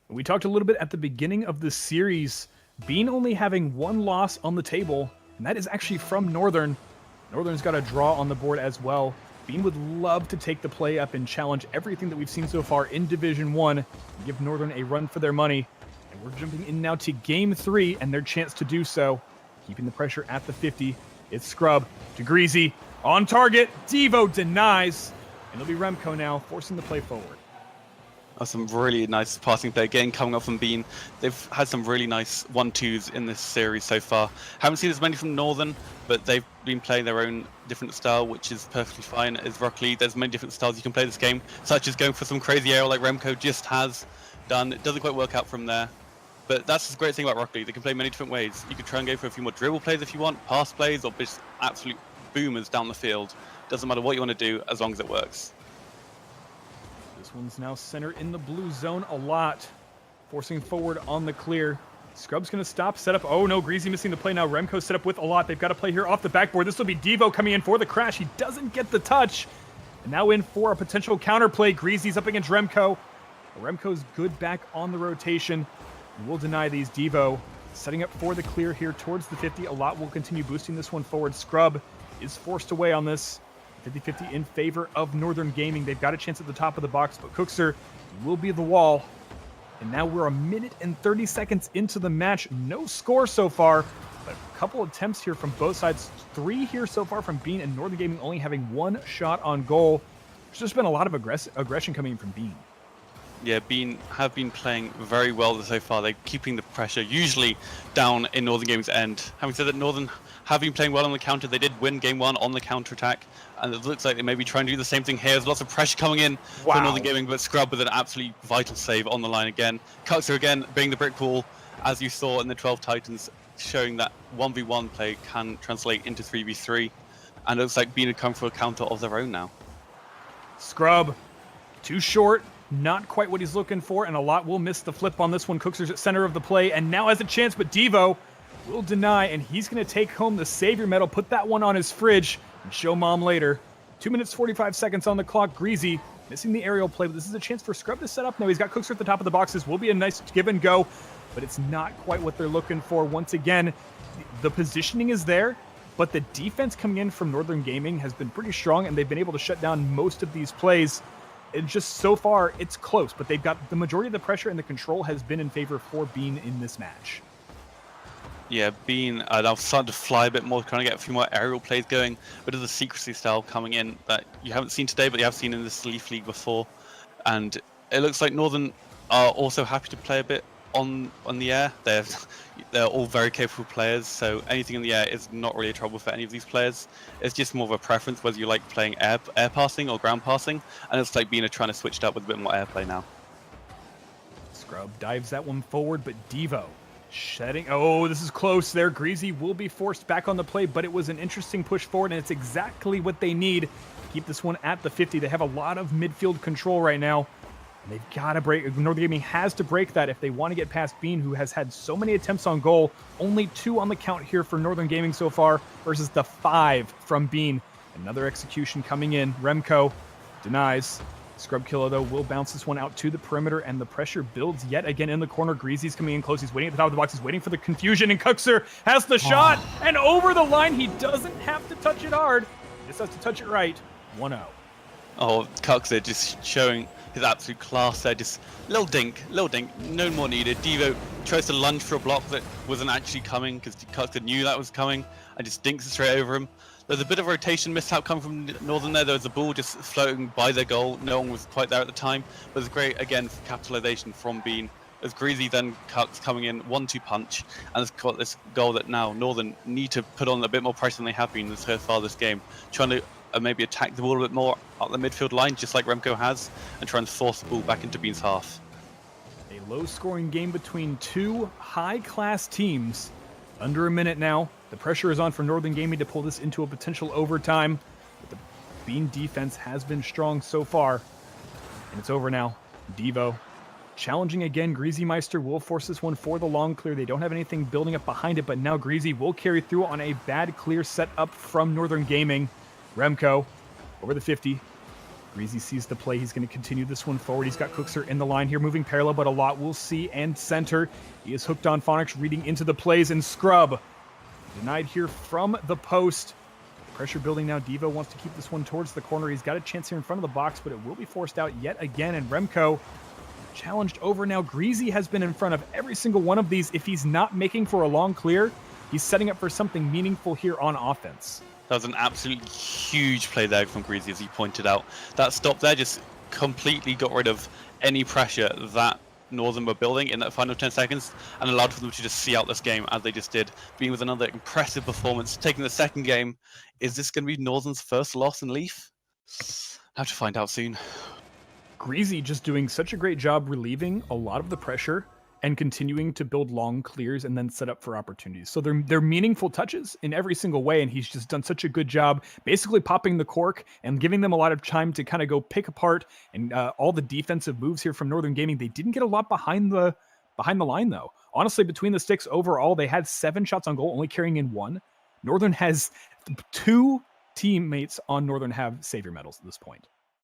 We talked a little bit at the beginning of the series, Bean only having one loss on the table, and that is actually from Northern. Northern's got a draw on the board as well. Bean would love to take the play up and challenge everything that we've seen so far in Division 1 and give Northern a run for their money. And we're jumping in now to Game 3 and their chance to do so. Keeping the pressure at the 50. It's Scrub to Greasy. On target. Devo denies. And it'll be Remco now, forcing the play forward. Some really nice passing play again coming up from Bean. They've had some really nice 1-2s in this series so far. Haven't seen as many from Northern, but they've been playing their own different style, which is perfectly fine. As Rock Lee, there's many different styles you can play this game, such as going for some crazy aerial like Remco just has done. It doesn't quite work out from there. But that's the great thing about Rock Lee. They can play many different ways. You could try and go for a few more dribble plays if you want, pass plays, or just absolute boomers down the field. Doesn't matter what you want to do as long as it works. This one's now centered in the blue zone a lot. Forcing forward on the clear. Scrub's going to stop, set up. Oh no, Greasy missing the play now. Remco set up with a lot. They've got to play here off the backboard. This will be Devo coming in for the crash. He doesn't get the touch. And now in for a potential counterplay. Greasy's up against Remco. Remco's good back on the rotation. And we'll deny these. Devo setting up for the clear here towards the 50. A lot will continue boosting this one forward. Scrub is forced away on this. 50-50 in favor of Northern Gaming. They've got a chance at the top of the box, but Cookser will be the wall. And now we're 1 minute and 30 seconds into the match. No score so far, but a couple attempts here from both sides. 3 here so far from Bean, and Northern Gaming only having 1 shot on goal. There's just been a lot of aggression coming in from Bean. Yeah, Bean have been playing very well so far. They're keeping the pressure usually down in Northern Gaming's end. Having said that, Northern have been playing well on the counter. They did win game 1 on the counter-attack, and it looks like they may be trying to do the same thing here. There's lots of pressure coming in for Northern Gaming, but Scrub with an absolutely vital save on the line again. Cuxer again being the brick wall, as you saw in the 12 Titans, showing that 1v1 play can translate into 3v3, and it looks like Bean had come for a counter of their own now. Scrub, too short. Not quite what he's looking for, and a lot will miss the flip on this one. Cookser's at center of the play, and now has a chance, but Devo will deny, and he's going to take home the Savior medal, put that one on his fridge, and show Mom later. 2 minutes, 45 seconds on the clock. Greasy missing the aerial play, but this is a chance for Scrub to set up now. He's got Cookser at the top of the boxes. Will be a nice give and go, but it's not quite what they're looking for. Once again, the positioning is there, but the defense coming in from Northern Gaming has been pretty strong, and they've been able to shut down most of these plays. And just so far, it's close, but they've got the majority of the pressure, and the control has been in favor for Bean in this match. Yeah, Bean now starting to fly a bit more, trying to get a few more aerial plays going. A bit of the secrecy style coming in that you haven't seen today, but you have seen in this Leaf League before. And it looks like Northern are also happy to play a bit on the air. They're all very capable players, so anything in the air is not really a trouble for any of these players. It's just more of a preference whether you like playing air passing or ground passing, and it's like Bean are trying to switch it up with a bit more airplay now. Scrub dives that one forward, but Devo shedding. Oh, this is close there. Greasy will be forced back on the play, but it was an interesting push forward, and it's exactly what they need to keep this one at the 50. They have a lot of midfield control right now. They've got to break. Northern Gaming has to break that if they want to get past Bean, who has had so many attempts on goal. Only 2 on the count here for Northern Gaming so far versus the 5 from Bean. Another execution coming in. Remco denies. Scrub Killer, though, will bounce this one out to the perimeter, and the pressure builds yet again in the corner. Greasy's coming in close. He's waiting at the top of the box. He's waiting for the confusion, and Cuxer has the shot, and over the line. He doesn't have to touch it hard. He just has to touch it right. 1-0. Oh, Cuxer just showing his absolute class there. Just little dink, no more needed. Devo tries to lunge for a block that wasn't actually coming because Cuxer knew that was coming and just dinks it straight over him. There's a bit of rotation mishap coming from Northern there. There was a ball just floating by their goal. No one was quite there at the time. But it's great, again, capitalization from Bean. As Greasy then Cux coming in, 1-2 punch, and has got this goal that now Northern need to put on a bit more pressure than they have been so far this game. Trying to maybe attack the ball a bit more up the midfield line, just like Remco has, and try and force the ball back into Bean's half. A low-scoring game between 2 high-class teams. Under a minute now. The pressure is on for Northern Gaming to pull this into a potential overtime. But the Bean defense has been strong so far. And it's over now. Devo challenging again. Greasy Meister will force this one for the long clear. They don't have anything building up behind it, but now Greasy will carry through on a bad clear set up from Northern Gaming. Remco over the 50. Greasy sees the play. He's going to continue this one forward. He's got Cookser in the line here, moving parallel, but a lot we'll see. And center. He is hooked on Phonics, reading into the plays, and Scrub denied here from the post. Pressure building now. Devo wants to keep this one towards the corner. He's got a chance here in front of the box, but it will be forced out yet again. And Remco challenged over now. Greasy has been in front of every single one of these. If he's not making for a long clear, he's setting up for something meaningful here on offense. That was an absolutely huge play there from Greasy, as he pointed out. That stop there just completely got rid of any pressure that Northern were building in that final 10 seconds and allowed for them to just see out this game as they just did, being with another impressive performance. Taking the second game, is this going to be Northern's first loss in Leaf? Have to find out soon. Greasy just doing such a great job relieving a lot of the pressure and continuing to build long clears and then set up for opportunities. So they're meaningful touches in every single way, and he's just done such a good job basically popping the cork and giving them a lot of time to kind of go pick apart and all the defensive moves here from Northern Gaming. They didn't get a lot behind the line, though. Honestly, between the sticks overall, they had 7 shots on goal, only carrying in 1. Northern has 2 teammates on Northern have savior medals at this point.